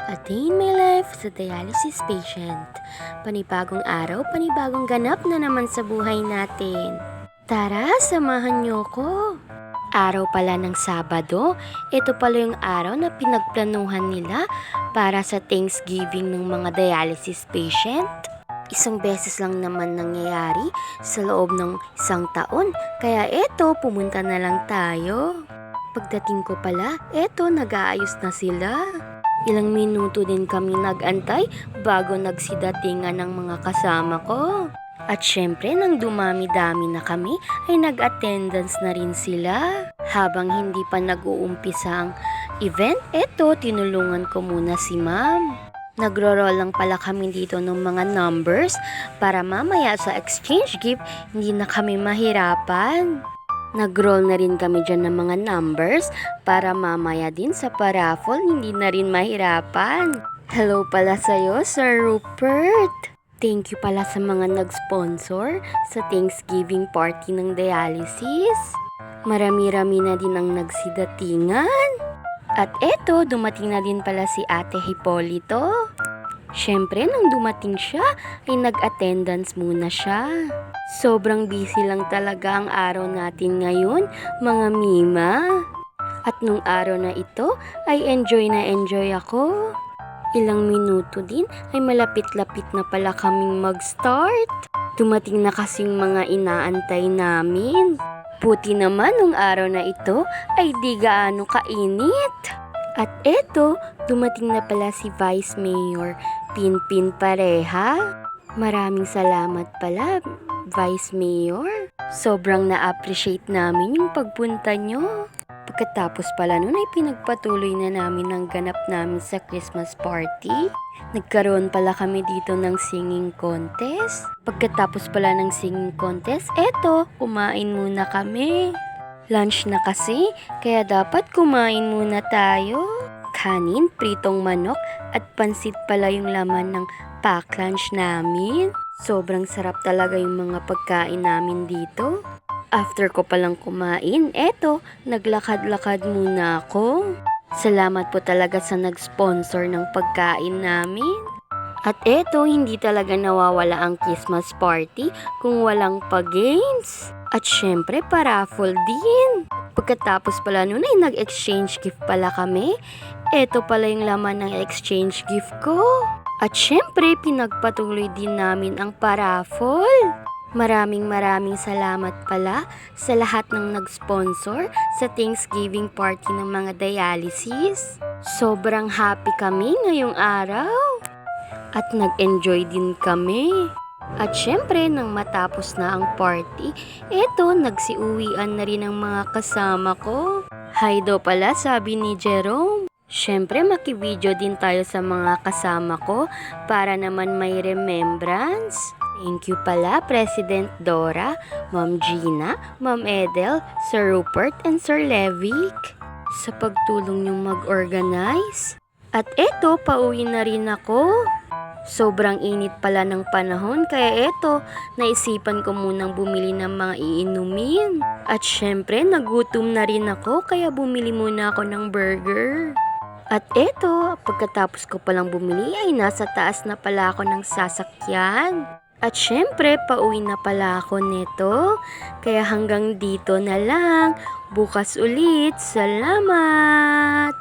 A day in my life as a dialysis patient. Panibagong araw, panibagong ganap na naman sa buhay natin. Tara, samahan niyo ko. Araw pala ng Sabado, ito pala yung araw na pinagplanuhan nila para sa Thanksgiving ng mga dialysis patient. Isang beses lang naman nangyayari sa loob ng isang taon, kaya eto, pumunta na lang tayo. Pagdating ko pala, eto, nag-aayos na sila. Ilang minuto din kami nag-antay bago nagsidatingan ng mga kasama ko. At syempre, nang dumami-dami na kami, ay nag-attendance na rin sila. Habang hindi pa nag-uumpisa ang event, eto, tinulungan ko muna si ma'am. Nagro-roll lang pala kami dito ng mga numbers para mamaya sa exchange gift, hindi na kami mahirapan. Nag-roll na rin kami dyan ng mga numbers para mamaya din sa paraffle hindi na rin mahirapan. Hello pala sa'yo, Sir Rupert. Thank you pala sa mga nag-sponsor sa Thanksgiving party ng dialysis. Marami-rami na din ang nagsidatingan. At eto, dumating na din pala si Ate Hipolito. Siyempre, nang dumating siya, ay nag-attendance muna siya. Sobrang busy lang talaga ang araw natin ngayon, mga Mima. At nung araw na ito, ay enjoy na enjoy ako. Ilang minuto din ay malapit-lapit na pala kaming mag-start. Dumating na kasing mga inaantay namin. Puti naman nung araw na ito ay di gaano kainit. At eto, dumating na pala si Vice Mayor Pinpin Pareha. Maraming salamat pala, Vice Mayor. Sobrang na-appreciate namin yung pagpunta nyo. Pagkatapos pala nun ay pinagpatuloy na namin ang ganap namin sa Christmas party. Nagkaroon pala kami dito ng singing contest. Pagkatapos pala ng singing contest, eto, kumain muna kami. Lunch na kasi, kaya dapat kumain muna tayo. Kanin, pritong manok, at pansit pala yung laman ng pack lunch namin. Sobrang sarap talaga yung mga pagkain namin dito. After ko palang kumain, eto, naglakad-lakad muna ako. Salamat po talaga sa nag-sponsor ng pagkain namin. At eto, hindi talaga nawawala ang Christmas party kung walang pa-games. At syempre, paraffle din. Pagkatapos pala nun ay nag-exchange gift pala kami. Eto pala yung laman ng exchange gift ko. At syempre, pinagpatuloy din namin ang paraffle. Maraming salamat pala sa lahat ng nag-sponsor sa Thanksgiving party ng mga dialysis. Sobrang happy kami ngayong araw. At nag-enjoy din kami. At syempre, nang matapos na ang party, eto, nagsiuwian na rin ang mga kasama ko. Hi daw pala, sabi ni Jerome. Syempre, makivideo din tayo sa mga kasama ko para naman may remembrance. Thank you pala, President Dora, Ma'am Gina, Ma'am Edel, Sir Rupert, and Sir Levic sa pagtulong niyong mag-organize. At eto, pauwi na rin ako. Sobrang init pala ng panahon, kaya eto, naisipan ko munang bumili ng mga iinumin. At syempre, nagutom na rin ako, kaya bumili muna ako ng burger. At eto, pagkatapos ko palang bumili ay nasa taas na pala ako ng sasakyan. At syempre, pauwi na pala ako nito. Kaya hanggang dito na lang. Bukas ulit. Salamat!